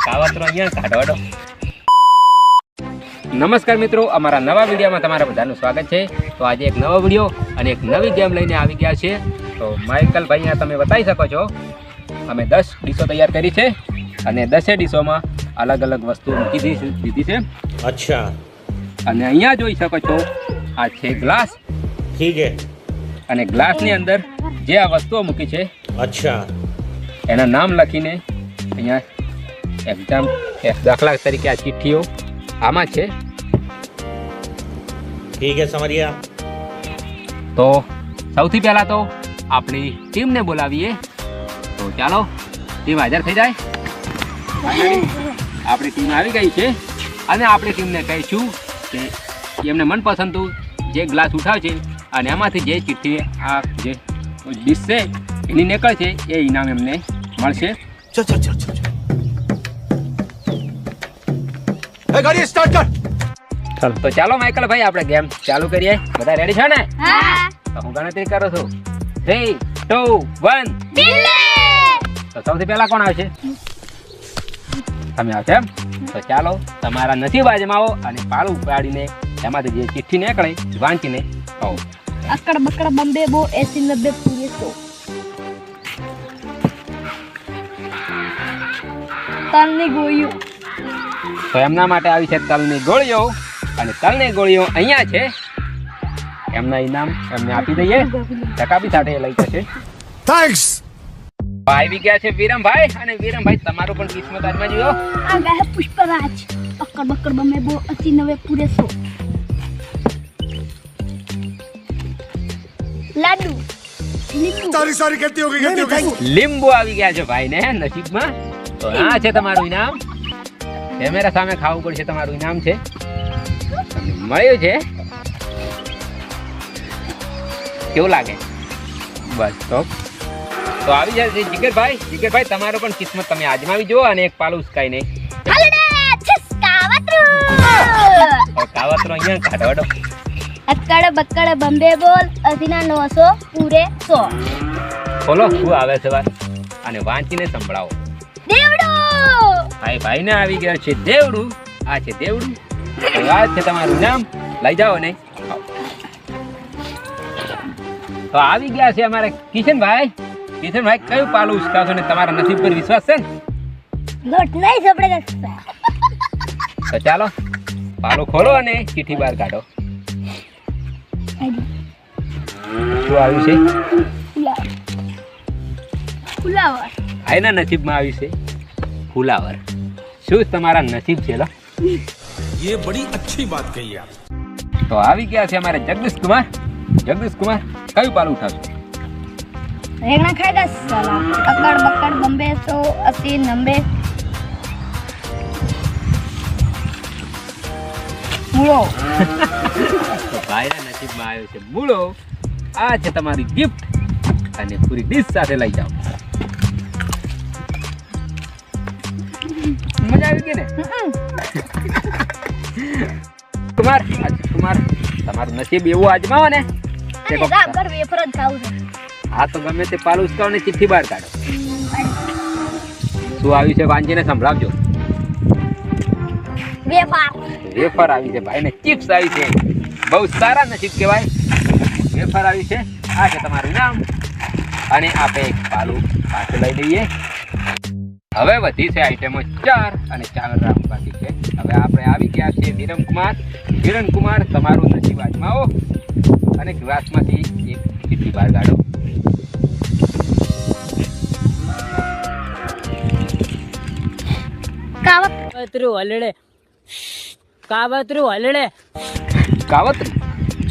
કાવતરો અહીંયા કાઢો. નમસ્કાર મિત્રો, અમારા નવા વિડીયોમાં તમારા બધાનું સ્વાગત છે. તો આજે એક નવો વિડીયો અને એક નવી ગેમ લઈને આવી ગયા છે. તો માઇકલ ભાઈ અહીંયા તમે બતાવી શકો છો, અમે 10 ડીશો તૈયાર કરી છે અને 10 ડીશોમાં અલગ અલગ વસ્તુઓ મૂકી દીધી છે. અચ્છા. અને અહીંયા જોઈ શકો છો, આ છે ગ્લાસ. ઠીક હે. અને ગ્લાસની અંદર જે આ વસ્તુઓ મૂકી છે, અચ્છા, એના નામ લખીને અહીંયા એક્ઝામ દાખલા તરીકે આ ચિઠ્ઠીઓ આમાં છે. ઠીક હે, સમझ ગયા. તો સૌથી પહેલા તો આપણી ટીમને બોલાવીએ. તો ચાલો ટીમ હાજર થઈ જાય. આપણી ટીમ આવી ગઈ છે અને આપણી ટીમને કહીશું કે એમને મનપસંદ જે ગ્લાસ ઉઠાવશે અને એમાંથી જે ચિઠ્ઠી આ જે ડીશ છે એની નીકળ છે એ ઇનામ એમને મળશે. ગાડી સ્ટાર્ટ કર. તો ચાલો માઇકલ ભાઈ, આપણે ગેમ ચાલુ કરીએ. બધા રેડી છો ને? હા. તો હું ગણતરી કરું છું. 3, 2, 1. તો સૌથી પહેલા કોણ આવશે? તમે આવશે એમ? તો ચાલો તમારા નસીબ આજમાવો અને પાળું ઉપાડીને એમાંથી જે ચિઠ્ઠી નીકળે વાંચીને આવો. અકડ બકડ બંબે બો 80 90 પૂરે 100. તલની ગોળીઓ. તો એમના માટે આવી છે તલની ગોળીઓ. અને તલની ગોળીઓ અહીંયા છે. એમના ઇનામ એમને આપી દઈએ. ટકા બી સાથે લઈ જશે. થેન્ક્સ. આવી ગયા છે વિરમભાઈ. અને વિરમભાઈ તમારું પણ કિસ્મત આજમાં જોયો. આ ગયા પુષ્પરાજ. અકડ બકડ બંબે બો 80 90 પૂરે 100. લાડુ. સારી કરતી હોગી. લીંબુ આવી ગયા છે ભાઈ ને નસીબમાં. તો આ છે તમારું ઇનામ. કેમેરા સામે ખાવું પડશે. તમારું ઇનામ છે, તમને મળ્યું છે. કેવું લાગે? બસ તો આવી જાય છે જીગરભાઈ. જીગરભાઈ તમારો પણ કિસ્મત તમે આજમાવી જુઓ અને એક પાલું ઉસકાઈ નહીં. કાવતરો અહીંયા કાઢો. અકડ બકડ બંબે બોલ 80 900 પૂરે 100. બોલો શું આવે છે વાત અને વાંચીને સંભળાવો. દેવડો. ભાઈ ને આવી ગયા છે દેવડું. આ છે દેવડું. તો આ છે તમારું નામ. લઈ જાઓ ને. તો આવી ગયા છે અમારે કિશનભાઈ. કિશનભાઈ કયું પાલું ઉસકાવશો ને તમારા નસીબ પર વિશ્વાસ છે ને? લોટ નહીં સપડે. તો ચાલો પાલું ખોલો અને ચિઠ્ઠી બહાર કાઢો. શું આવ્યું છે? ફુલાવર. આઈના નસીબમાં આવ્યું છે ફુલાવર. શું તમારા નસીબ છે? ये बड़ी अच्छी बात कही आप. તો આવી ગયા છે અમારે જગદીશ કુમાર. જગદીશ કુમાર કયું પાલું ઉઠાવશો? રેગણા ખાઈ દસ સાલા. અકડ બકડ બંબે 180 90 મૂળો. તો ભાઈના નસીબમાં આવ્યો છે મૂળો. આ છે તમારી ગિફ્ટ અને પૂરી ડીશ સાથે લઈ જાઓ. મજા આવી ગઈ ને? કુમાર તમારું નસીબ એવું આજમાવો ને. રાબર વેફર જ ખાવું છે. હા તો ગમે તે પાલું ઉસકાવો ને ચિઠ્ઠી બહાર કાઢો. શું આવ્યું છે વાંચીને સંભળાવજો. વેફર આવી છે ભાઈ ને. ચિપ્સ આવી છે. બહુ સારા નસીબ કહેવાય. વેફર આવી છે. આ છે તમારું નામ. અને આપણે એક પાલું પાછું લઈ લઈએ. હવે વધી છે આઈટમો 4 અને 4 રાઉન્ડ બાકી છે. હવે આપણે આવી ગયા છે વિરમકુમાર. વિરમકુમાર તમારું નસીબ આજમાવો અને ગ્લાસમાંથી એક ચિઠ્ઠી બહાર કાઢો. કાવતરું હલડે. કાવતરું.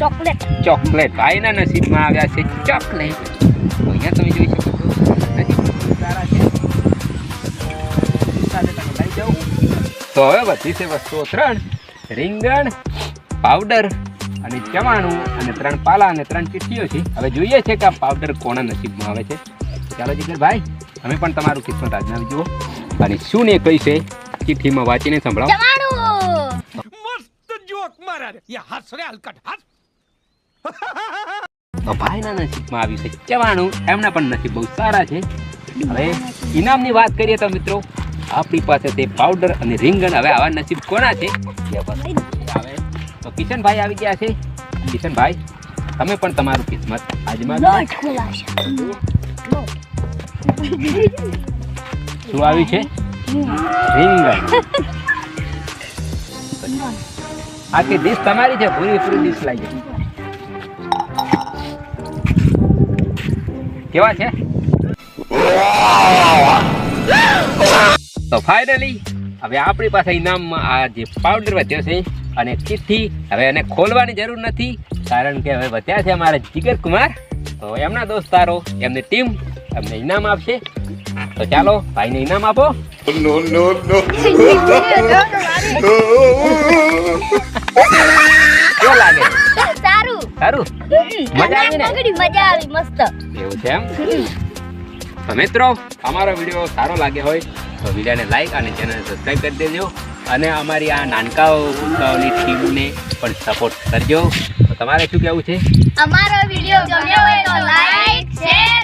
ચોકલેટ. ચોકલેટ. ભાઈના નસીબમાં આવ્યા છે ચોકલેટ. તો અહીંયા તમે જોઈ શકો છો નસીબ સારા છે. સાથે તમે લઈ જાઓ. તો હવે બધી છે વસ્તુઓ 3: રીંગણ, પાવડર અને ચવાણું અને 3 પાલા અને 3 ચિઠ્ઠીઓ છે. હવે જોઈએ છે કે આ પાવડર કોના નસીબમાં આવે છે. ચાલો જીગરભાઈ તમે પણ તમારું કિસ્મત આજમાવી જુઓ અને શું ને કઈ છે ચિઠ્ઠીમાં વાંચીને સંભળાવો. मस्त जोक मारा रे. ये हंस रे हलकट हंस. તો ભાઈના નસીબમાં આવ્યું છે ચવાણું. એમના પણ નસીબ બહુ સારા છે. હવે ઇનામની વાત કરીએ તો મિત્રો આપણી પાસે તે પાવડર અને રીંગણ. હવે આવા નસીબ કોના છે એ હવે તો કિશનભાઈ આવી ગયા છે. કિશનભાઈ, તમે પણ તમારું કિસ્મત આજમાવો. લોટ ખોલાશે. શું આવ્યું છે? રીંગણ. આખી ડીશ તમારી છે, પૂરી ડીશ લાગી. કેવા છે? તો ફાઇનલી હવે આપણી પાસે ઇનામમાં આ જે પાવડર વધ્યો છે અને ચિઠ્ઠી. હવે એને ખોલવાની જરૂર નથી, કારણ કે હવે વધ્યા છે અમારા જીગર કુમાર. તો એમના દોસ્તારો, એમની ટીમ એમને ઇનામ આપશે. તો ચાલો ભાઈને ઇનામ આપો. કેવું લાગે? સારું. સારું? મજા આવી ને? મજા આવી મસ્ત. એવું છે એમ? તો મિત્રો, અમારો વિડીયો સારો લાગ્યો હોય તો વિડીયોને લાઈક અને ચેનલને સબસ્ક્રાઈબ કરી દેજો. અને અમારી આ નાનકાઓ ભૂલકાઓની ટીમને પણ સપોર્ટ કરજો. તો તમારે શું કહેવું છે? અમારો વિડિયો ગમ્યો હોય તો લાઈક, શેર